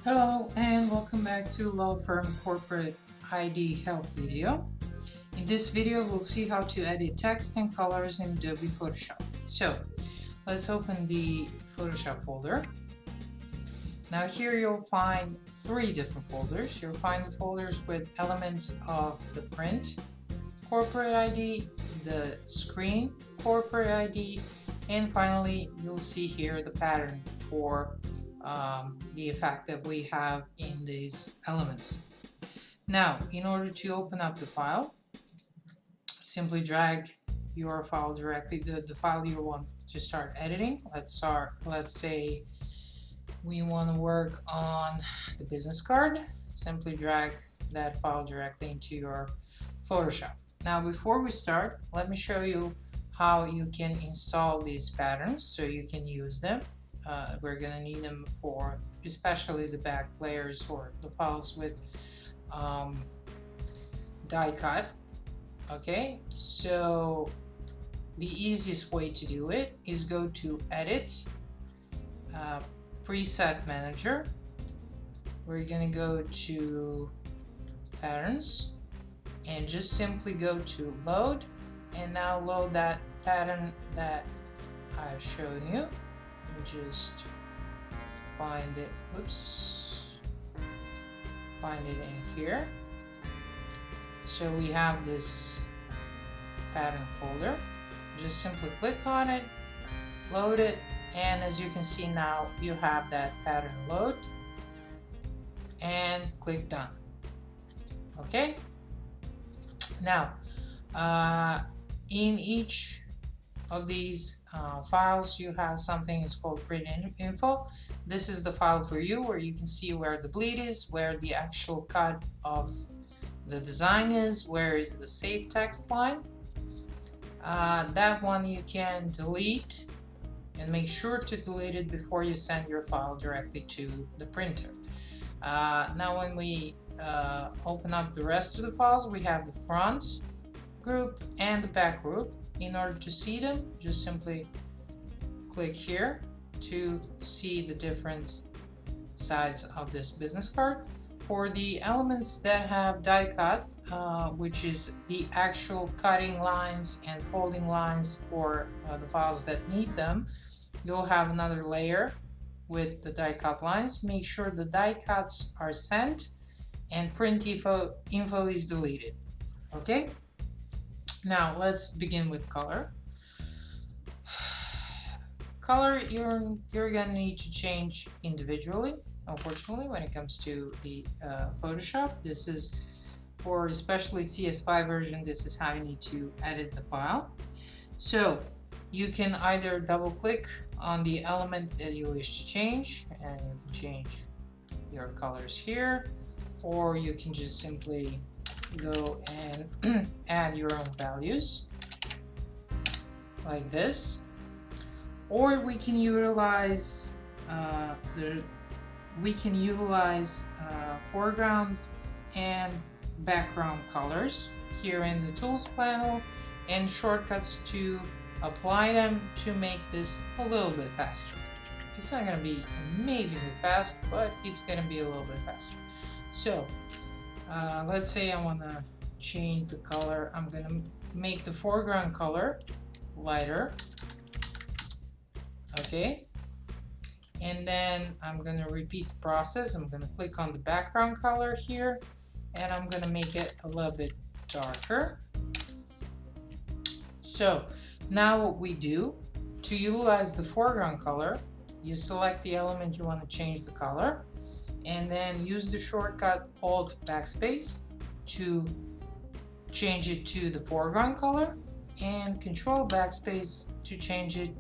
Hello and welcome back to Law Firm Corporate ID Help video. In this video we'll see how to edit text and colors in Adobe Photoshop. So let's open the Photoshop folder. Now here you'll find three different folders. You'll find the folders with elements of the print corporate ID, the screen corporate ID, and finally you'll see here the pattern for the effect that we have in these elements. Now, in order to open up the file, simply drag your file directly, the file you want to start editing. Let's say we want to work on the business card. Simply drag that file directly into your Photoshop. Now, before we start, let me show you how you can install these patterns so you can use them. We're going to need them for especially the back layers or the files with die cut. Okay, so the easiest way to do it is go to Edit, Preset Manager. We're going to go to Patterns and just simply go to Load, and now load that pattern that I've shown you. Just find it, find it in here. So we have this pattern folder. Just simply click on it, load it, and as you can see now you have that pattern load, and click done. Okay, now in each of these files you have something is called print info. This is the file for you where you can see where the bleed is, where the actual cut of the design is, where is the save text line. That one you can delete, and make sure to delete it before you send your file directly to the printer. Now when we open up the rest of the files, we have the front group and the back group. In order to see them, just simply click here to see the different sides of this business card. For the elements that have die cut, which is the actual cutting lines and folding lines for the files that need them, you'll have another layer with the die cut lines. Make sure the die cuts are sent and print info is deleted. Okay? Now let's begin with color. Color you're gonna need to change individually. Unfortunately, when it comes to the Photoshop, this is for especially CS5 version. This is how you need to edit the file. So you can either double click on the element that you wish to change, and you can change your colors here, or you can just simply go and add your own values like this, or we can utilize foreground and background colors here in the tools panel, and shortcuts to apply them to make this a little bit faster. It's not going to be amazingly fast, but it's going to be a little bit faster. So let's say I want to change the color. I'm going to make the foreground color lighter. Okay, and then I'm going to repeat the process. I'm going to click on the background color here, and I'm going to make it a little bit darker. So now what we do to utilize the foreground color, you select the element you want to change the color, and then use the shortcut Alt Backspace to change it to the foreground color, and Control Backspace to change it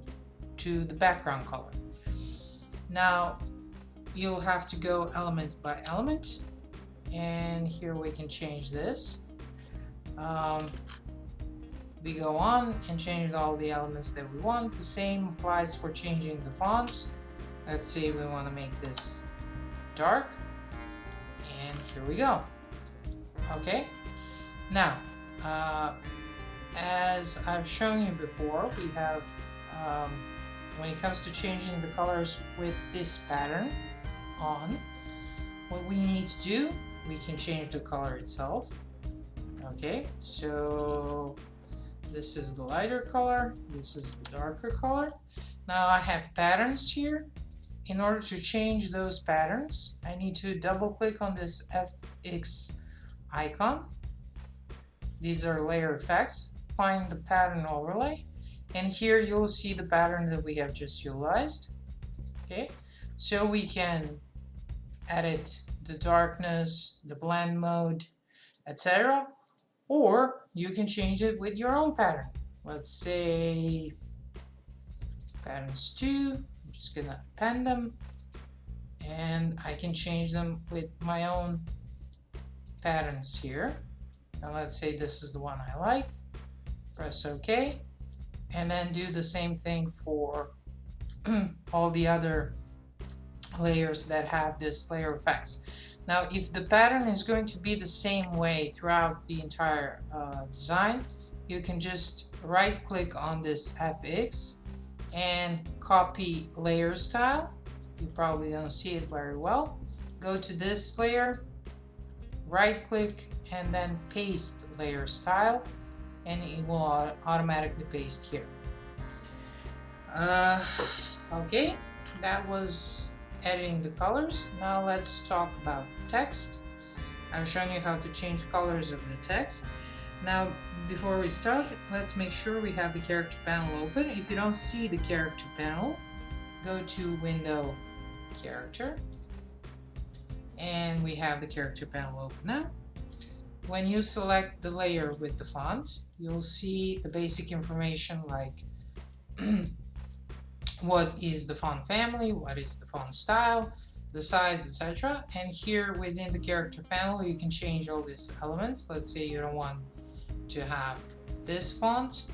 to the background color. Now you'll have to go element by element, and here we can change this. We go on and change all the elements that we want. The same applies for changing the fonts. Let's say we want to make this dark, and here we go. Okay, now as I've shown you before, we have when it comes to changing the colors with this pattern on, what we need to do, we can change the color itself. Okay, so this is the lighter color, this is the darker color. Now I have patterns here. In order to change those patterns, I need to double click on this FX icon. These are layer effects. Find the pattern overlay, and here you'll see the pattern that we have just utilized. Okay, so we can edit the darkness, the blend mode, etc. Or you can change it with your own pattern. Let's say patterns 2. I'm just gonna append them, and I can change them with my own patterns here. And let's say this is the one I like. Press OK, and then do the same thing for all the other layers that have this layer effects. Now, if the pattern is going to be the same way throughout the entire design, you can just right click on this FX and copy layer style. You probably don't see it very well. Go to this layer, right click, and then paste layer style, and it will automatically paste here. Okay, that was editing the colors. Now let's talk about text. I'm showing you how to change colors of the text. Now, before we start, let's make sure we have the character panel open. If you don't see the character panel, go to Window, Character, and we have the character panel open now. When you select the layer with the font, you'll see the basic information like what is the font family, what is the font style, the size, etc. And here within the character panel, you can change all these elements. Let's say you don't want to have this font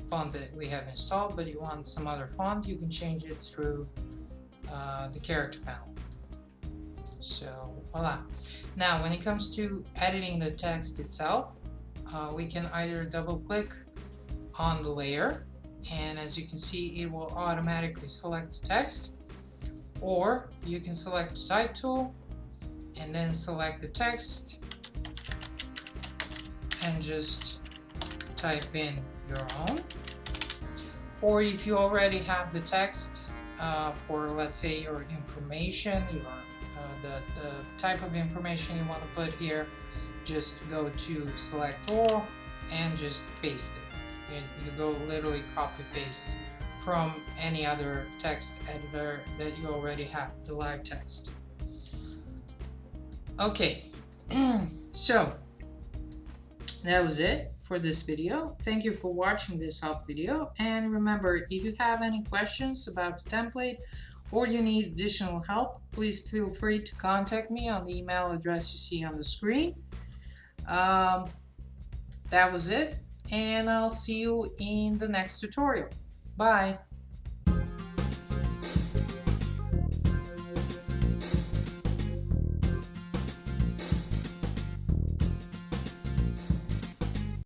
that we have installed, but you want some other font, you can change it through the character panel. So voila. Now when it comes to editing the text itself, we can either double click on the layer, and as you can see it will automatically select the text, or you can select the type tool and then select the text and just type in your own. Or if you already have the text for, let's say, your information, the type of information you want to put here, just go to select all and just paste it. You go literally copy paste from any other text editor that you already have, the live text. Okay, so that was it for this video. Thank you for watching this help video, and remember, if you have any questions about the template or you need additional help, please feel free to contact me on the email address you see on the screen. That was it, and I'll see you in the next tutorial. Bye.